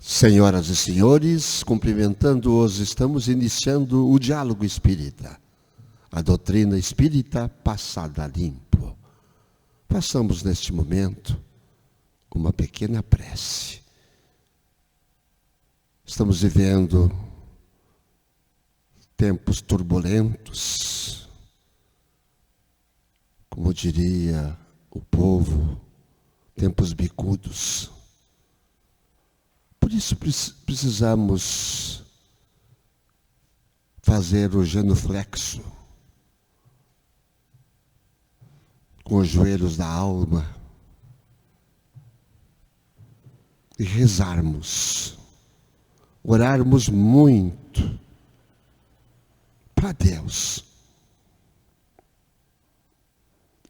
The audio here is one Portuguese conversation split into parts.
Senhoras e senhores, cumprimentando-os, estamos iniciando o Diálogo Espírita, a doutrina espírita passada a limpo. Façamos neste momento uma pequena prece. Estamos vivendo tempos turbulentos, como diria o povo, tempos bicudos. Por isso precisamos fazer o genuflexo com os joelhos da alma e rezarmos, orarmos muito para Deus,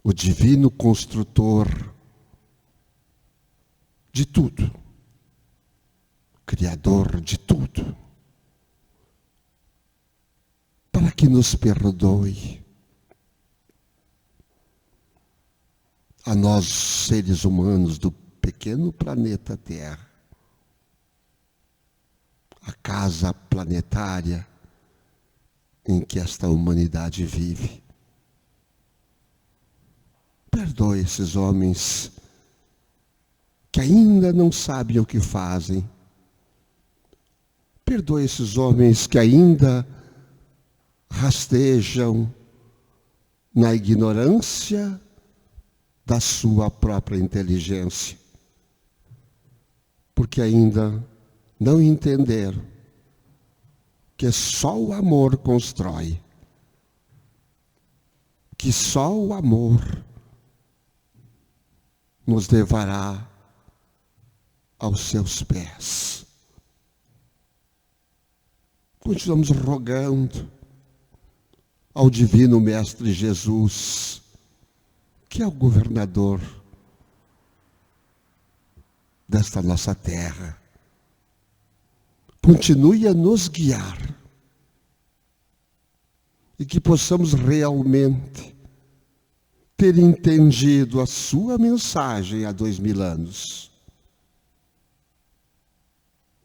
o divino construtor de tudo, Criador de tudo, para que nos perdoe a nós, seres humanos do pequeno planeta Terra, a casa planetária em que esta humanidade vive. Perdoe esses homens que ainda não sabem o que fazem. Perdoe esses homens que ainda rastejam na ignorância da sua própria inteligência, porque ainda não entenderam que só o amor constrói, que só o amor nos levará aos seus pés. Continuamos rogando ao Divino Mestre Jesus, que é o governador desta nossa terra, continue a nos guiar e que possamos realmente ter entendido a sua mensagem há 2000 anos.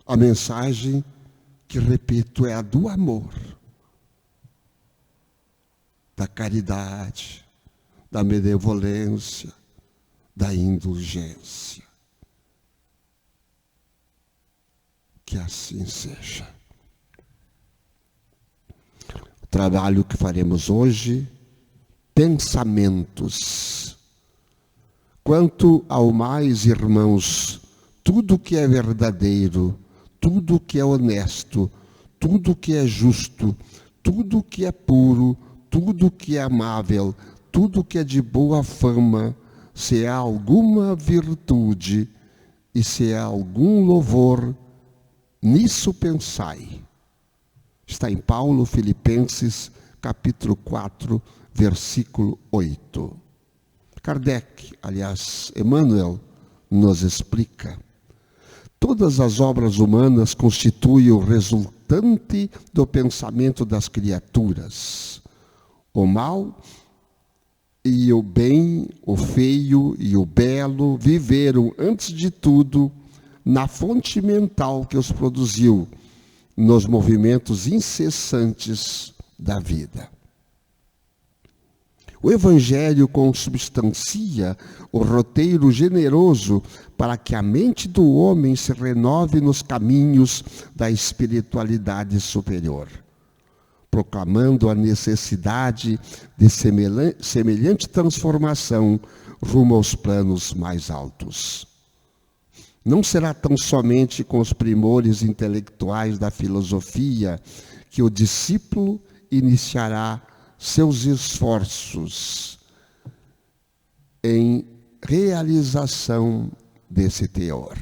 A mensagem que, repito, é a do amor, da caridade, da benevolência, da indulgência. Que assim seja. O trabalho que faremos hoje, pensamentos. Quanto ao mais, irmãos, tudo que é verdadeiro, tudo que é honesto, tudo que é justo, tudo que é puro, tudo que é amável, tudo que é de boa fama, se há alguma virtude e se há algum louvor, nisso pensai. Está em Paulo, Filipenses, capítulo 4, versículo 8. Kardec, aliás, Emmanuel, nos explica: todas as obras humanas constituem o resultante do pensamento das criaturas. O mal e o bem, o feio e o belo viveram, antes de tudo, na fonte mental que os produziu, nos movimentos incessantes da vida. O Evangelho consubstancia o roteiro generoso para que a mente do homem se renove nos caminhos da espiritualidade superior, proclamando a necessidade de semelhante transformação rumo aos planos mais altos. Não será tão somente com os primores intelectuais da filosofia que o discípulo iniciará seus esforços em realização desse teor.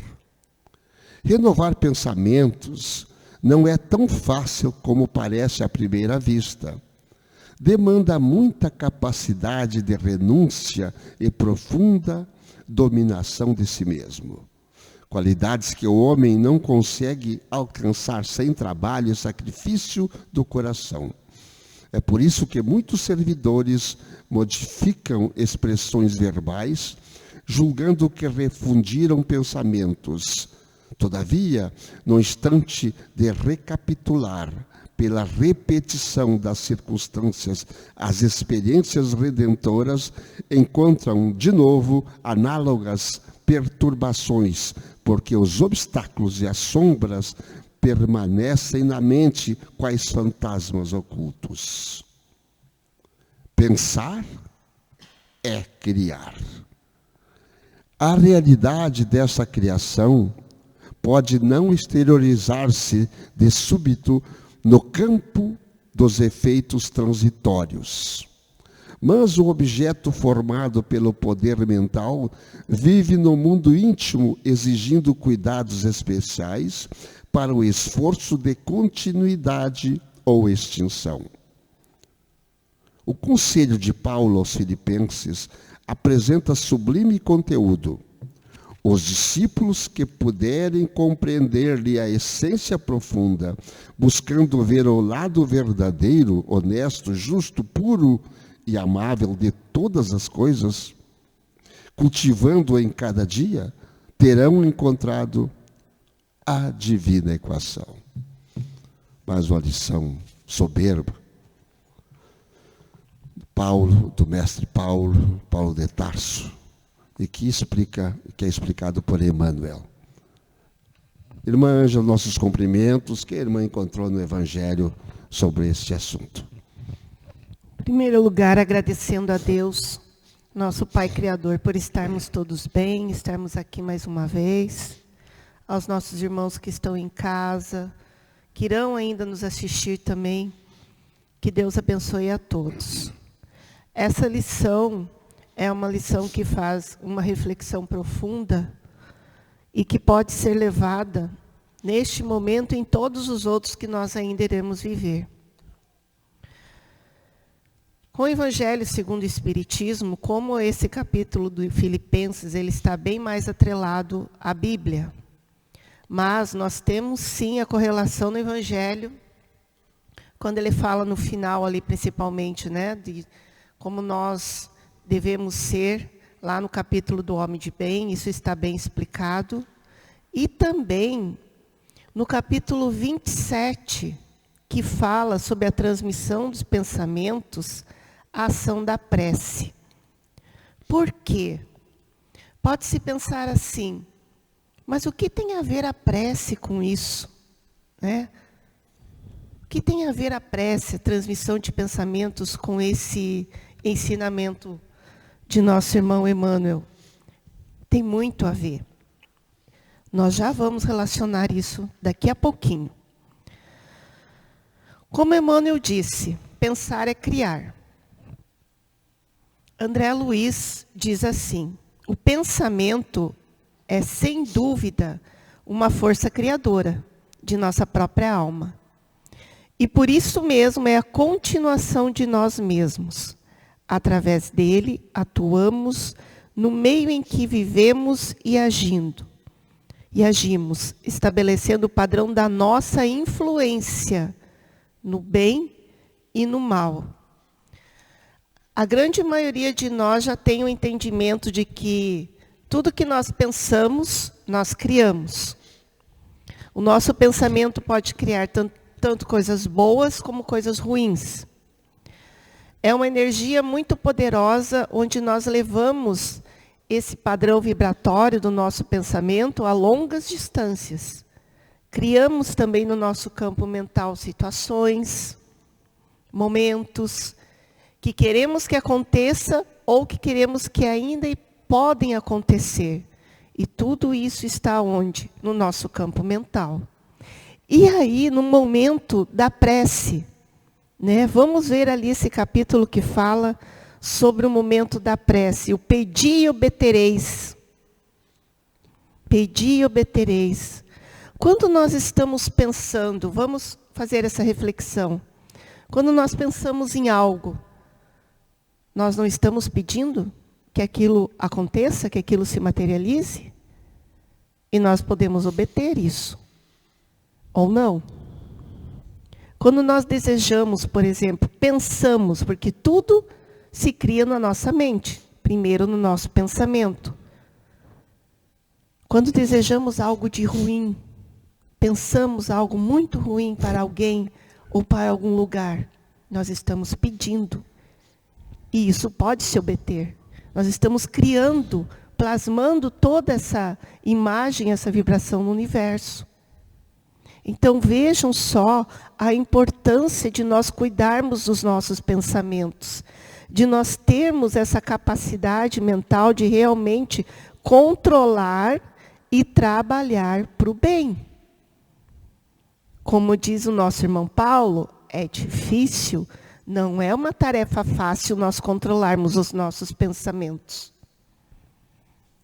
Renovar pensamentos não é tão fácil como parece à primeira vista. Demanda muita capacidade de renúncia e profunda dominação de si mesmo. Qualidades que o homem não consegue alcançar sem trabalho e sacrifício do coração. É por isso que muitos servidores modificam expressões verbais, julgando que refundiram pensamentos, Todavia, no instante de recapitular, pela repetição das circunstâncias, as experiências redentoras encontram de novo análogas perturbações, porque os obstáculos e as sombras permanecem na mente quais fantasmas ocultos. Pensar é criar. A realidade dessa criação pode não exteriorizar-se de súbito no campo dos efeitos transitórios. Mas o objeto formado pelo poder mental vive no mundo íntimo, exigindo cuidados especiais para o esforço de continuidade ou extinção. O conselho de Paulo aos Filipenses apresenta sublime conteúdo. Os discípulos que puderem compreender-lhe a essência profunda, buscando ver o lado verdadeiro, honesto, justo, puro e amável de todas as coisas, cultivando-o em cada dia, terão encontrado a divina equação. Mais uma lição soberba. Do mestre Paulo de Tarso, e que é explicado por Emmanuel. Irmã Ângela, nossos cumprimentos, que a irmã encontrou no Evangelho sobre este assunto. Em primeiro lugar, agradecendo a Deus, nosso Pai Criador, por estarmos todos bem, estarmos aqui mais uma vez, aos nossos irmãos que estão em casa, que irão ainda nos assistir também, que Deus abençoe a todos. Essa lição é uma lição que faz uma reflexão profunda e que pode ser levada neste momento e em todos os outros que nós ainda iremos viver. Com o Evangelho segundo o Espiritismo, como esse capítulo do Filipenses, ele está bem mais atrelado à Bíblia. Mas nós temos sim a correlação no Evangelho, quando ele fala no final ali principalmente, né, de como nós devemos ser, lá no capítulo do Homem de Bem, isso está bem explicado. E também no capítulo 27, que fala sobre a transmissão dos pensamentos, a ação da prece. Por quê? Pode-se pensar assim, mas o que tem a ver a prece com isso? Né? O que tem a ver a prece, a transmissão de pensamentos com esse ensinamento de nosso irmão Emmanuel? Tem muito a ver. Nós já vamos relacionar isso daqui a pouquinho. Como Emmanuel disse, pensar é criar. André Luiz diz assim, o pensamento é, sem dúvida, uma força criadora de nossa própria alma. E por isso mesmo é a continuação de nós mesmos. Através dele, atuamos no meio em que vivemos e agimos, estabelecendo o padrão da nossa influência no bem e no mal. A grande maioria de nós já tem o entendimento de que tudo que nós pensamos, nós criamos. O nosso pensamento pode criar tanto coisas boas como coisas ruins. É uma energia muito poderosa, onde nós levamos esse padrão vibratório do nosso pensamento a longas distâncias. Criamos também no nosso campo mental situações, momentos que queremos que aconteça ou que queremos que ainda podem acontecer. E tudo isso está onde? No nosso campo mental. E aí, no momento da prece, né? Vamos ver ali esse capítulo que fala sobre o momento da prece. O pedi e obtereis. Pedi e obtereis. Quando nós estamos pensando, vamos fazer essa reflexão. Quando nós pensamos em algo, nós não estamos pedindo que aquilo aconteça, que aquilo se materialize? E nós podemos obter isso. Ou não? Quando nós desejamos, por exemplo, pensamos, porque tudo se cria na nossa mente, primeiro no nosso pensamento. Quando desejamos algo de ruim, pensamos algo muito ruim para alguém ou para algum lugar, nós estamos pedindo. E isso pode se obter. Nós estamos criando, plasmando toda essa imagem, essa vibração no universo. Então vejam só a importância de nós cuidarmos dos nossos pensamentos, de nós termos essa capacidade mental de realmente controlar e trabalhar para o bem. Como diz o nosso irmão Paulo, é difícil, não é uma tarefa fácil nós controlarmos os nossos pensamentos.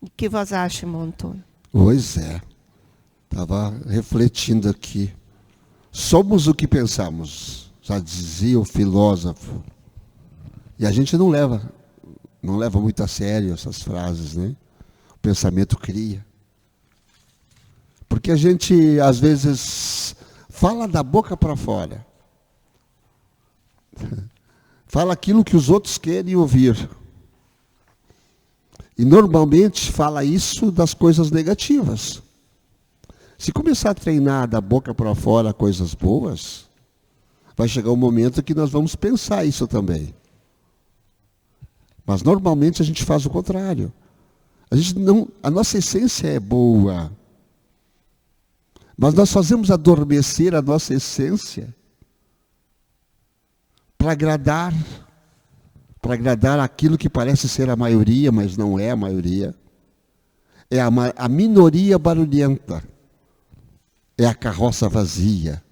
O que você acha, irmão Antônio? Pois é. Estava refletindo aqui. Somos o que pensamos, já dizia o filósofo. E a gente não leva muito a sério essas frases, né? O pensamento cria. Porque a gente, às vezes, fala da boca para fora. Fala aquilo que os outros querem ouvir. E normalmente fala isso das coisas negativas. Se começar a treinar da boca para fora coisas boas, vai chegar um momento que nós vamos pensar isso também. Mas normalmente a gente faz o contrário. A nossa essência é boa. Mas nós fazemos adormecer a nossa essência para agradar aquilo que parece ser a maioria, mas não é a maioria. É a minoria barulhenta. É a carroça vazia.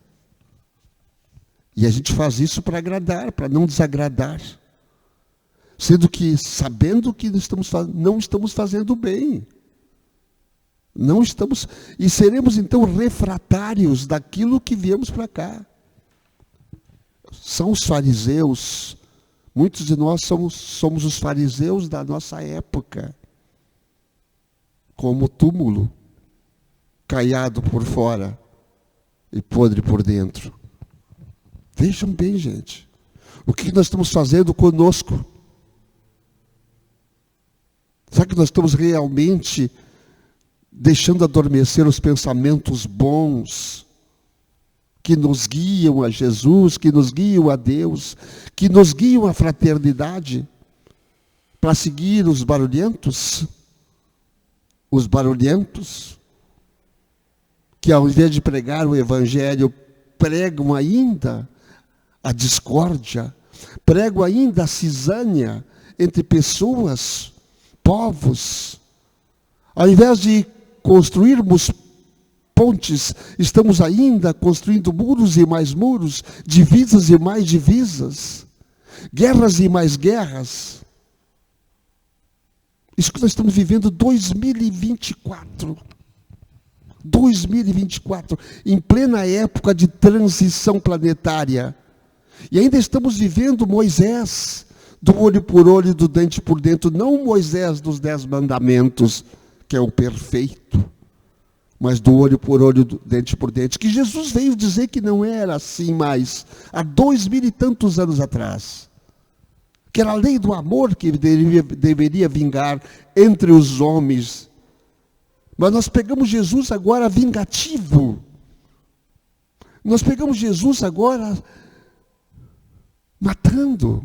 E a gente faz isso para agradar, para não desagradar. Sendo que, sabendo que não estamos fazendo bem. Não estamos, e seremos então refratários daquilo que viemos para cá. São os fariseus. Muitos de nós somos os fariseus da nossa época. Como túmulo, caiado por fora e podre por dentro. Vejam bem, gente. O que nós estamos fazendo conosco? Será que nós estamos realmente deixando adormecer os pensamentos bons que nos guiam a Jesus, que nos guiam a Deus, que nos guiam à fraternidade, para seguir os barulhentos? Os barulhentos que, ao invés de pregar o Evangelho, pregam ainda a discórdia, pregam ainda a cisânia entre pessoas, povos. Ao invés de construirmos pontes, estamos ainda construindo muros e mais muros, divisas e mais divisas, guerras e mais guerras. Isso que nós estamos vivendo 2024. 2024, em plena época de transição planetária. E ainda estamos vivendo Moisés, do olho por olho, do dente por dente, não Moisés dos 10 mandamentos, que é o perfeito, mas do olho por olho, do dente por dente, que Jesus veio dizer que não era assim mais, há 2000 e tantos anos atrás. Que era a lei do amor que deveria vingar entre os homens. Mas nós pegamos Jesus agora vingativo. Nós pegamos Jesus agora matando.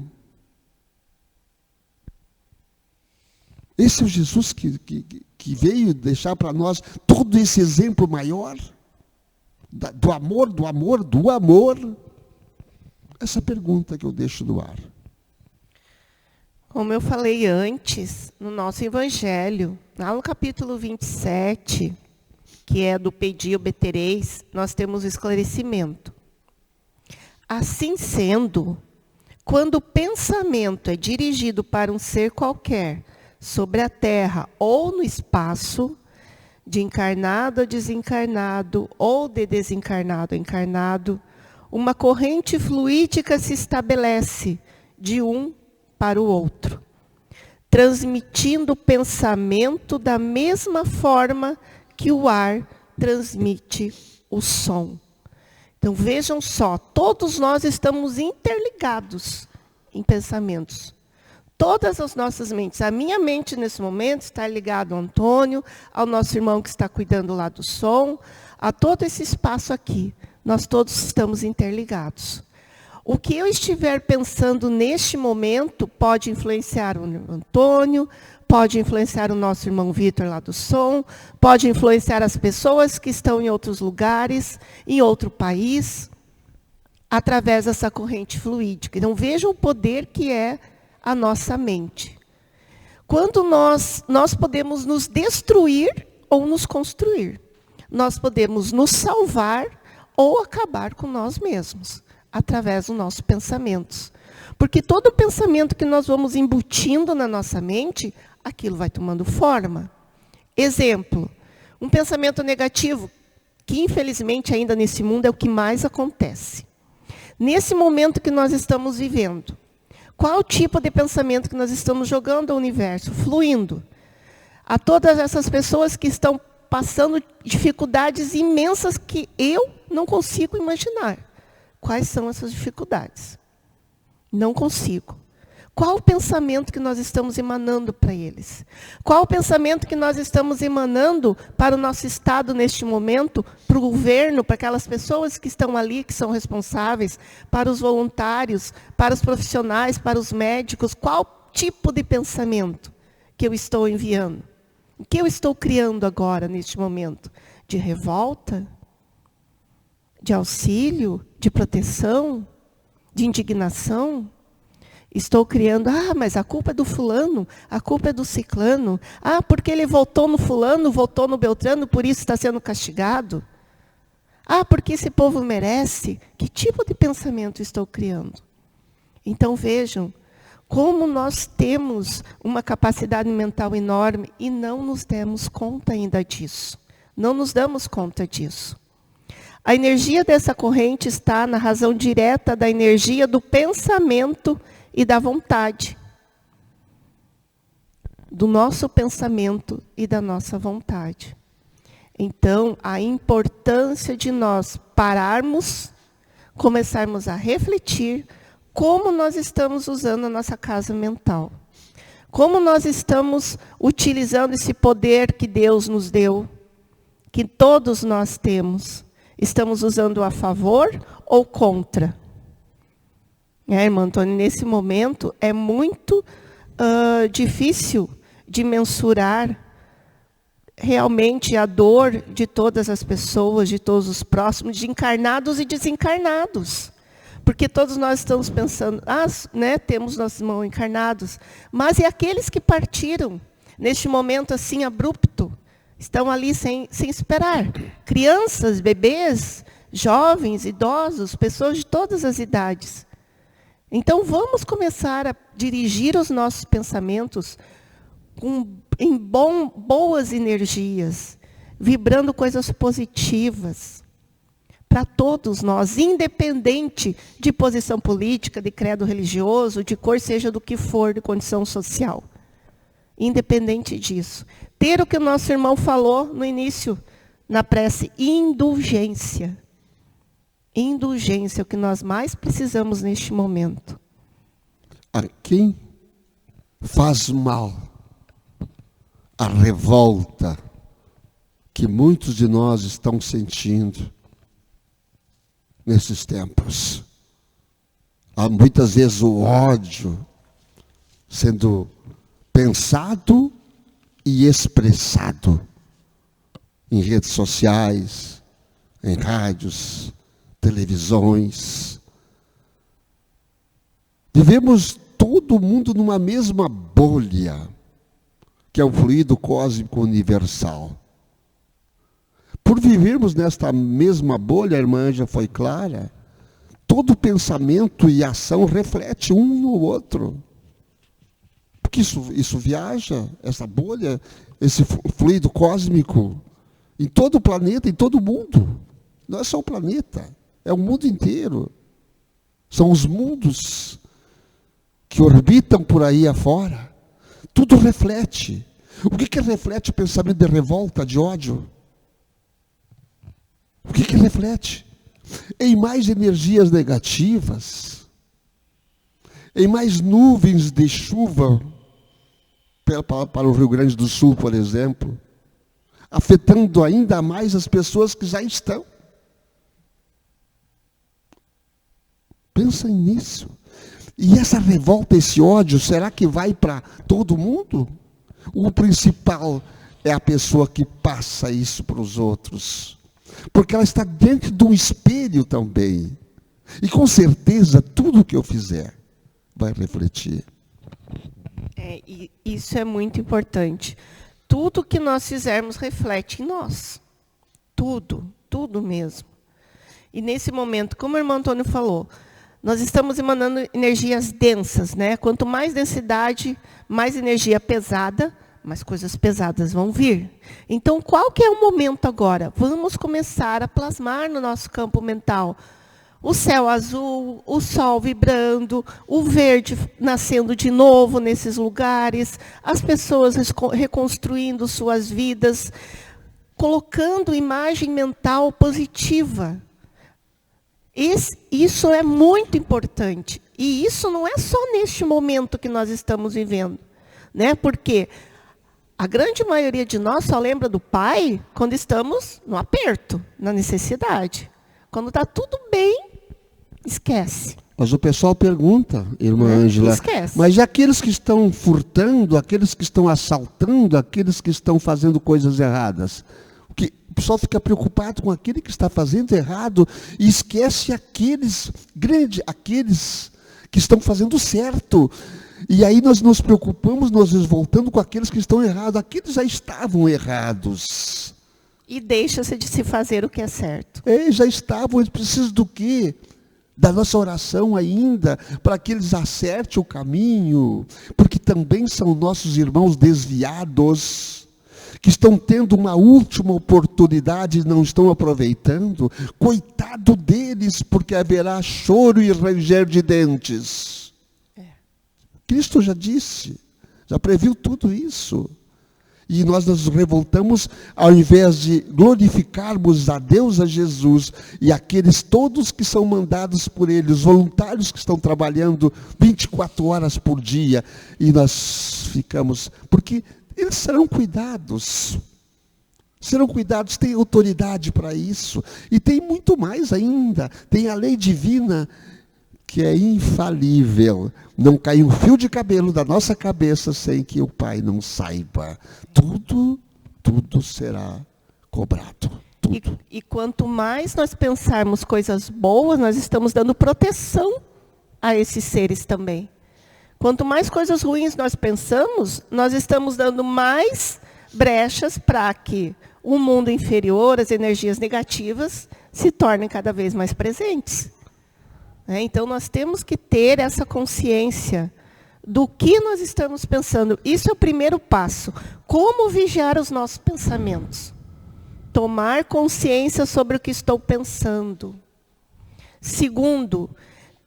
Esse é o Jesus que veio deixar para nós todo esse exemplo maior do amor, do amor, do amor. Essa pergunta que eu deixo no ar. Como eu falei antes, no nosso Evangelho, lá no capítulo 27, que é do Pedi e obtereis, nós temos o esclarecimento. Assim sendo, quando o pensamento é dirigido para um ser qualquer, sobre a terra ou no espaço, de encarnado a desencarnado, ou de desencarnado a encarnado, uma corrente fluídica se estabelece de um para o outro, transmitindo o pensamento da mesma forma que o ar transmite o som. Então vejam só, todos nós estamos interligados em pensamentos. Todas as nossas mentes. A minha mente, nesse momento, está ligada ao Antônio, ao nosso irmão que está cuidando lá do som, a todo esse espaço aqui. Nós todos estamos interligados. O que eu estiver pensando neste momento pode influenciar o Antônio, pode influenciar o nosso irmão Vitor lá do som, pode influenciar as pessoas que estão em outros lugares, em outro país, através dessa corrente fluídica. Então, vejam o poder que é a nossa mente. Quando nós podemos nos destruir ou nos construir. Nós podemos nos salvar ou acabar com nós mesmos, através dos nossos pensamentos. Porque todo pensamento que nós vamos embutindo na nossa mente, aquilo vai tomando forma. Exemplo, um pensamento negativo, que infelizmente ainda nesse mundo é o que mais acontece. Nesse momento que nós estamos vivendo, qual o tipo de pensamento que nós estamos jogando ao universo, fluindo? A todas essas pessoas que estão passando dificuldades imensas que eu não consigo imaginar. Quais são essas dificuldades? Não consigo. Qual o pensamento que nós estamos emanando para eles? Qual o pensamento que nós estamos emanando para o nosso Estado neste momento, para o governo, para aquelas pessoas que estão ali, que são responsáveis, para os voluntários, para os profissionais, para os médicos? Qual tipo de pensamento que eu estou enviando? O que eu estou criando agora, neste momento? De revolta? De auxílio? De proteção? De indignação? Estou criando, mas a culpa é do fulano, a culpa é do ciclano. Porque ele votou no fulano, votou no beltrano, por isso está sendo castigado. Porque esse povo merece. Que tipo de pensamento estou criando? Então vejam, como nós temos uma capacidade mental enorme e não nos demos conta ainda disso. Não nos damos conta disso. A energia dessa corrente está na razão direta da energia do pensamento e da vontade. Do nosso pensamento e da nossa vontade. Então, a importância de nós pararmos, começarmos a refletir como nós estamos usando a nossa casa mental. Como nós estamos utilizando esse poder que Deus nos deu, que todos nós temos. Estamos usando a favor ou contra? Irmã Antônia, nesse momento é muito difícil de mensurar realmente a dor de todas as pessoas, de todos os próximos, de encarnados e desencarnados. Porque todos nós estamos pensando, temos nossos irmãos encarnados, mas e aqueles que partiram neste momento assim abrupto, estão ali sem esperar. Crianças, bebês, jovens, idosos, pessoas de todas as idades. Então vamos começar a dirigir os nossos pensamentos em boas energias, vibrando coisas positivas. Para todos nós, independente de posição política, de credo religioso, de cor, seja do que for, de condição social. Independente disso. Ter o que o nosso irmão falou no início, na prece, indulgência. Indulgência é o que nós mais precisamos neste momento. A quem faz mal a revolta que muitos de nós estão sentindo nesses tempos. Há muitas vezes o ódio sendo pensado e expressado em redes sociais, em rádios, televisões. Vivemos todo mundo numa mesma bolha, que é o fluido cósmico universal. Por vivermos nesta mesma bolha, a irmã Ângela foi clara, todo pensamento e ação reflete um no outro. Porque isso viaja, essa bolha, esse fluido cósmico, em todo o planeta, em todo o mundo. Não é só o planeta, é o mundo inteiro. São os mundos que orbitam por aí afora. Tudo reflete. O que reflete o pensamento de revolta, de ódio? O que reflete? Em mais energias negativas, em mais nuvens de chuva para o Rio Grande do Sul, por exemplo, afetando ainda mais as pessoas que já estão. Pensem nisso. E essa revolta, esse ódio, será que vai para todo mundo? O principal é a pessoa que passa isso para os outros. Porque ela está dentro de um espelho também. E com certeza, tudo que eu fizer vai refletir. E isso é muito importante. Tudo que nós fizermos reflete em nós. Tudo, tudo mesmo. E nesse momento, como o irmão Antônio falou, nós estamos emanando energias densas, né? Quanto mais densidade, mais energia pesada, mais coisas pesadas vão vir. Então, qual que é o momento agora? Vamos começar a plasmar no nosso campo mental o céu azul, o sol vibrando, o verde nascendo de novo nesses lugares, as pessoas reconstruindo suas vidas, colocando imagem mental positiva. Isso é muito importante. E isso não é só neste momento que nós estamos vivendo, né? Porque a grande maioria de nós só lembra do Pai quando estamos no aperto, na necessidade. Quando está tudo bem, esquece. Mas o pessoal pergunta, irmã Ângela, esquece. Mas e aqueles que estão furtando, aqueles que estão assaltando, aqueles que estão fazendo coisas erradas? O pessoal fica preocupado com aquele que está fazendo errado e esquece aqueles que estão fazendo certo. E aí nós nos preocupamos, nós nos voltando com aqueles que estão errados. Aqueles já estavam errados. E deixa-se de se fazer o que é certo. Já estavam, eles precisam do quê? Da nossa oração ainda, para que eles acertem o caminho, porque também são nossos irmãos desviados, que estão tendo uma última oportunidade e não estão aproveitando. Coitado deles, porque haverá choro e ranger de dentes. Cristo já disse, já previu tudo isso. E nós nos revoltamos, ao invés de glorificarmos a Deus, a Jesus, e aqueles todos que são mandados por Ele, os voluntários que estão trabalhando 24 horas por dia, e nós ficamos, porque eles serão cuidados, têm autoridade para isso, e tem muito mais ainda, tem a lei divina, que é infalível. Não cai um fio de cabelo da nossa cabeça sem que o Pai não saiba. Tudo será cobrado. Tudo. E quanto mais nós pensarmos coisas boas, nós estamos dando proteção a esses seres também. Quanto mais coisas ruins nós pensamos, nós estamos dando mais brechas para que o mundo inferior, as energias negativas, se tornem cada vez mais presentes. Então, nós temos que ter essa consciência do que nós estamos pensando. Isso é o primeiro passo. Como vigiar os nossos pensamentos? Tomar consciência sobre o que estou pensando. Segundo,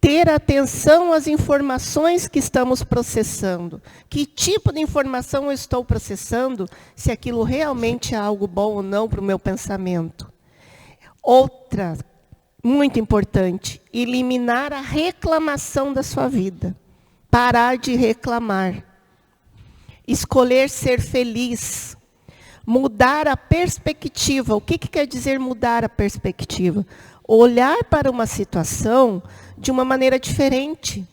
ter atenção às informações que estamos processando. Que tipo de informação eu estou processando? Se aquilo realmente é algo bom ou não para o meu pensamento. Outra muito importante, eliminar a reclamação da sua vida. Parar de reclamar. Escolher ser feliz. Mudar a perspectiva. O que quer dizer mudar a perspectiva? Olhar para uma situação de uma maneira diferente.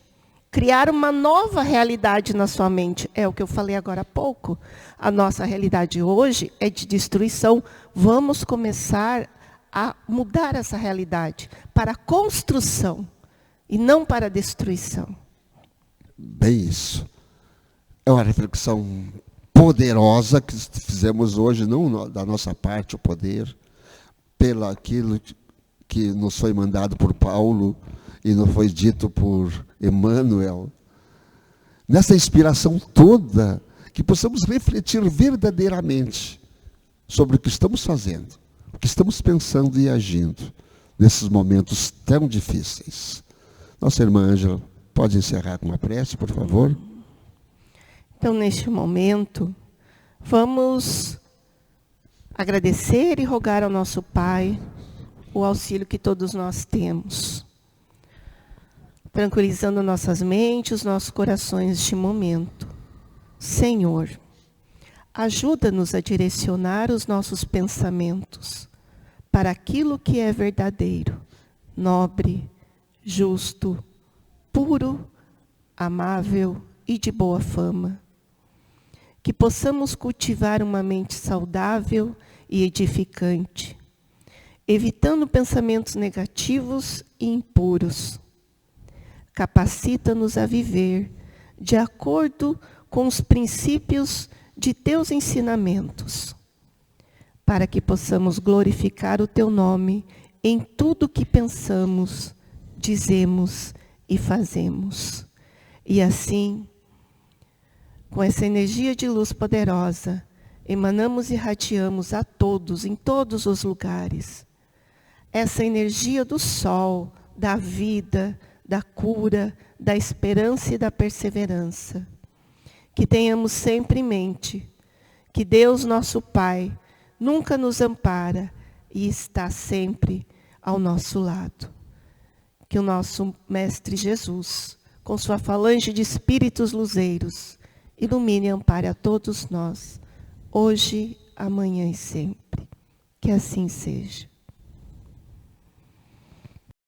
Criar uma nova realidade na sua mente. É o que eu falei agora há pouco. A nossa realidade hoje é de destruição. Vamos começar a mudar essa realidade para a construção e não para a destruição. Bem isso. É uma reflexão poderosa que fizemos hoje, não da nossa parte o poder, pelo aquilo que nos foi mandado por Paulo e nos foi dito por Emmanuel. Nessa inspiração toda, que possamos refletir verdadeiramente sobre o que estamos fazendo, o que estamos pensando e agindo nesses momentos tão difíceis. Nossa irmã Ângela, pode encerrar com uma prece, por favor? Então, neste momento, vamos agradecer e rogar ao nosso Pai o auxílio que todos nós temos. tranquilizando nossas mentes, nossos corações neste momento. Senhor, ajuda-nos a direcionar os nossos pensamentos para aquilo que é verdadeiro, nobre, justo, puro, amável e de boa fama. Que possamos cultivar uma mente saudável e edificante, evitando pensamentos negativos e impuros. Capacita-nos a viver de acordo com os princípios de teus ensinamentos, para que possamos glorificar o teu nome em tudo que pensamos, dizemos e fazemos. E assim, com essa energia de luz poderosa, emanamos e irradiamos a todos, em todos os lugares, essa energia do sol, da vida, da cura, da esperança e da perseverança. Que tenhamos sempre em mente que Deus, nosso Pai, nunca nos ampara e está sempre ao nosso lado. Que o nosso Mestre Jesus, com sua falange de espíritos luzeiros, ilumine e ampare a todos nós, hoje, amanhã e sempre. Que assim seja.